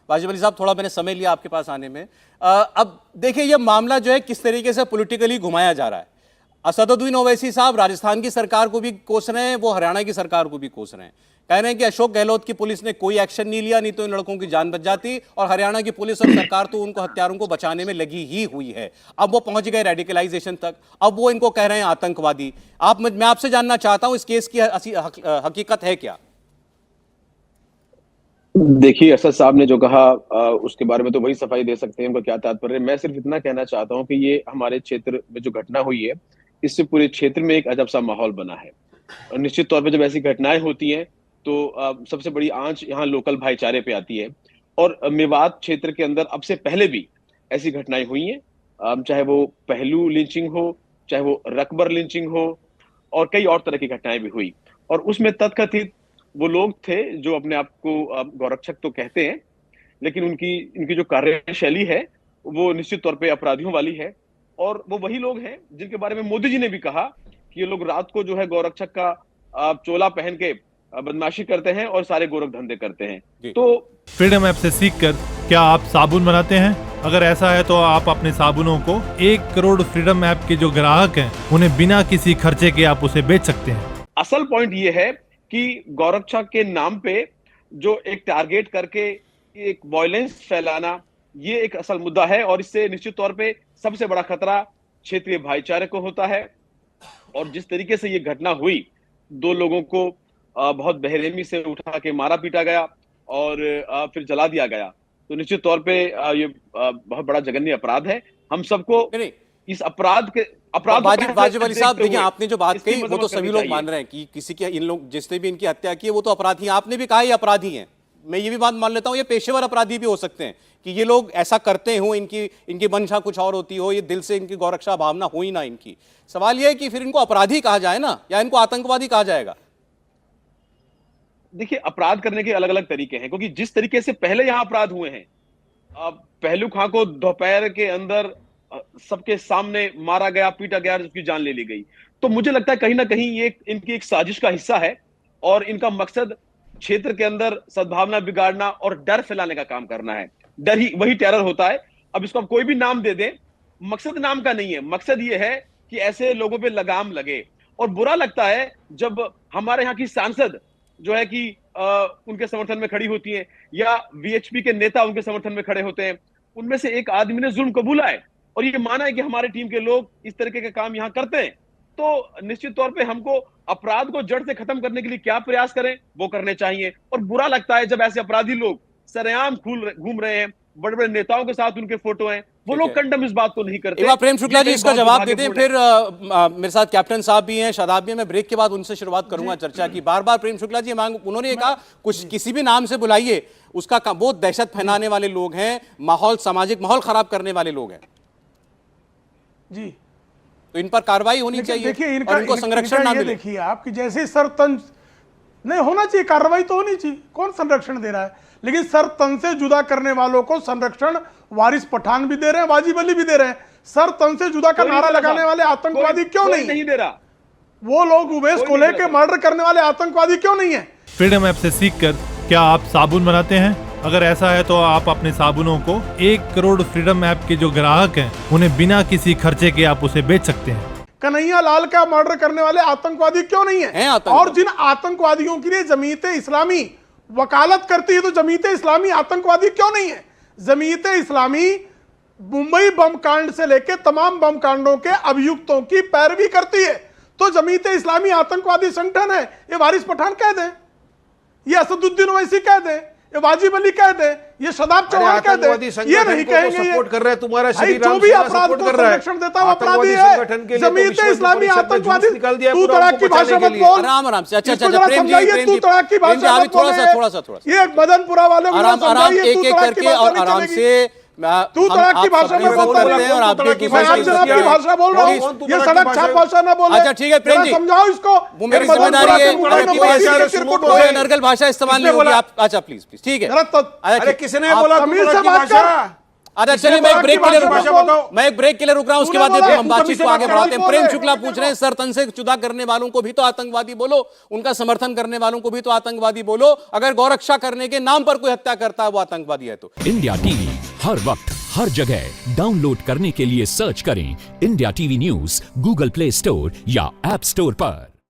वाजिब अली साहब, थोड़ा मैंने समय लिया आपके पास आने में। अब देखिए ये मामला जो है किस तरीके से पॉलिटिकली घुमाया जा रहा है। असदुद्दीन ओवैसी साहब राजस्थान की सरकार को भी कोस रहे हैं, वो हरियाणा की सरकार को भी कोस रहे हैं, कह रहे हैं कि अशोक गहलोत की पुलिस ने कोई एक्शन नहीं लिया, नहीं तो इन लड़कों की जान बच जाती, और हरियाणा की पुलिस और सरकार तो उनको हत्यारों को बचाने में लगी ही हुई है। अब वो पहुंच गए रेडिकलाइजेशन तक, अब वो इनको कह रहे हैं आतंकवादी। मैं आपसे जानना चाहता हूं इस केस की हकीकत है क्या? देखिए, असद साहब ने जो कहा उसके बारे में तो वही सफाई दे सकते हैं, उनका क्या तात्पर्य है। मैं सिर्फ इतना कहना चाहता हूं कि ये हमारे क्षेत्र में जो घटना हुई है, इससे पूरे क्षेत्र में एक अजब सा माहौल बना है। और निश्चित तौर पे जब ऐसी घटनाएं होती हैं तो सबसे बड़ी आंच यहाँ लोकल भाईचारे पे आती है। और मेवात क्षेत्र के अंदर अब से पहले भी ऐसी घटनाएं हुई हैं, चाहे वो पहलू लिंचिंग हो, चाहे वो रकबर लिंचिंग हो, और कई और तरह की घटनाएं भी हुई। और उसमें तथकथित वो लोग थे जो अपने आप को गौरक्षक तो कहते हैं, लेकिन उनकी इनकी जो कार्यशैली है वो निश्चित तौर पे अपराधियों वाली है। और वो वही लोग हैं जिनके बारे में मोदी जी ने भी कहा कि ये लोग रात को जो है गौरक्षक का चोला पहन के बदमाशी करते हैं और सारे गोरख धंधे करते हैं। तो फ्रीडम ऐप से सीखकर क्या आप साबुन बनाते हैं? अगर ऐसा है तो आप अपने साबुनों को 1 करोड़ फ्रीडम ऐप के जो ग्राहक हैं उन्हें बिना किसी खर्चे के आप उसे बेच सकते हैं। असल पॉइंट ये है कि गौरक्षक के नाम पे जो एक टारगेट करके एक वायलेंस फैलाना, ये एक असल मुद्दा है। और इससे निश्चित तौर पे सबसे बड़ा खतरा क्षेत्रीय भाईचारे को होता है। और जिस तरीके से ये घटना हुई, 2 लोगों को बहुत बेरहमी से उठा के मारा पीटा गया और फिर जला दिया गया, तो निश्चित तौर पे ये बहुत बड़ा जघन्य अपराध है। हम सबको इस अपराध वाजिब अली साहब, देखिए आपने जो बात कही वो तो सभी लोग मान रहे हैं कि किसी के इन लोग जिसने भी इनकी हत्या की है वो तो अपराधी हैं। आपने भी कहा ये अपराधी हैं, मैं ये भी बात मान लेता हूं, ये पेशेवर अपराधी भी हो सकते हैं कि ये लोग ऐसा करते हो, इनकी मंशा कुछ और होती हो, ये दिल से इनकी गौरक्षा भावना हो ही ना इनकी। सवाल ये है कि फिर इनको अपराधी कहा जाए ना, या इनको आतंकवादी कहा जाएगा? देखिए, अपराध करने के अलग अलग तरीके हैं, क्योंकि जिस तरीके से पहले यहां अपराध हुए हैं, पहलू खां को दोपहर के अंदर सबके सामने मारा गया, पीटा गया, उसकी जान ले ली गई, तो मुझे लगता है कहीं ना कहीं ये इनकी एक साजिश का हिस्सा है। और इनका मकसद क्षेत्र के अंदर सद्भावना बिगाड़ना और डर फैलाने का काम करना है। डर ही वही टेरर होता है। अब इसको आप कोई भी नाम दे दें, मकसद नाम का नहीं है। मकसद ये है कि ऐसे लोगों पे लगाम लगे। और बुरा लगता है जब हमारे यहाँ की सांसद जो है कि उनके समर्थन में खड़ी होती है, या वीएचपी के नेता उनके समर्थन में खड़े होते हैं। उनमें से एक आदमी ने जुल्म कबूला है और ये माना है कि हमारे टीम के लोग इस तरीके के काम यहां करते हैं। तो निश्चित तौर पे हमको अपराध को जड़ से खत्म करने के लिए क्या प्रयास करें वो करने चाहिए। और बुरा लगता है जब ऐसे अपराधी लोग सरेआम घूम रहे हैं, बड़े बड़े नेताओं के साथ उनके फोटो हैं, वो लोग कंडम इस बात को नहीं करते। प्रेम शुक्ला जी इसका जवाब दे दें, फिर मेरे साथ कैप्टन साहब भी हैं, शादाब भी हैं। मैं ब्रेक के बाद उनसे शुरुआत करूंगा चर्चा की। बार बार प्रेम शुक्ला जी उन्होंने कहा कुछ किसी भी नाम से बुलाइए, उसका वो दहशत फैलाने वाले लोग हैं, सामाजिक माहौल खराब करने वाले लोग हैं जी, तो इन पर कार्रवाई होनी चाहिए। देखिए और इनको संरक्षण ना मिले। देखिए आपकी जैसे सर तन नहीं होना चाहिए, कार्रवाई तो होनी चाहिए। कौन संरक्षण दे रहा है? लेकिन सर तन से जुदा करने वालों को संरक्षण वारिस पठान भी दे रहे हैं, वाजिब अली भी दे रहे हैं। सर तन से जुदा का नारा लगाने वाले आतंकवादी क्यों नहीं दे रहा? वो लोग उमेश कोल्हे के मर्डर करने वाले आतंकवादी क्यों नहीं है? फ्रीडम ऐप से सीखकर क्या आप साबुन बनाते हैं? अगर ऐसा है तो आप अपने साबुनों को 1 करोड़ फ्रीडम ऐप के जो ग्राहक हैं उन्हें बिना किसी खर्चे के आप उसे बेच सकते हैं। कन्हैया लाल का मर्डर करने वाले आतंकवादी क्यों नहीं है? और जिन आतंकवादियों के लिए जमीयत इस्लामी वकालत करती है, तो जमीयत इस्लामी आतंकवादी क्यों नहीं है? जमीयत इस्लामी मुंबई बम कांड से लेकर तमाम बम कांडों के अभियुक्तों की पैरवी करती है, तो जमीयत इस्लामी आतंकवादी संगठन है। ये वारिस पठान कह दें, ये असदुद्दीन ओवैसी कह दें, ये वाजिब अली कह दे, ये शदाब चौहान कह दे, ये नहीं कहेंगे। सपोर्ट कर रहे हैं तुम्हारा शरीर, जो भी अपराध को संरक्षण देता है अपराधी है। जमीयत इस्लामी आतंकवादी। तू तड़ाक की भाषा मत बोल, आराम से। अच्छा प्रेम जी, तू तड़ाक की भाषा मत बोल। थोड़ा ये मदनपुरा वाले आराम एक एक करके और आराम से तू तड़ाक की भाषा में बोलता है और आपके की भाषा बोल रहा हूं, ये सड़क छाप भाषा ना बोले। अच्छा ठीक है प्रेम जी, समझाओ इसको, वो मेरी जिम्मेदारी है, नरगल भाषा इस्तेमाल नहीं होगी आप। अच्छा प्लीज ठीक है। अरे किसने बोला तमीज से बात कर, अच्छा चलिए मैं एक ब्रेक के लिए रुक रहा हूं, मैं एक ब्रेक के लिए रुक रहा हूं, उसके बाद हम बातचीत को आगे बढ़ाते हैं। प्रेम शुक्ला पूछ रहे हैं सर, तन से जुदा करने वालों को भी तो आतंकवादी बोलो, उनका समर्थन करने वालों को भी तो आतंकवादी बोलो, अगर गौरक्षा करने के नाम पर कोई हत्या करता है वो आतंकवादी है तो। इंडिया टीवी हर वक्त हर जगह डाउनलोड करने के लिए सर्च करें India TV news Google play store या ऐप स्टोर पर।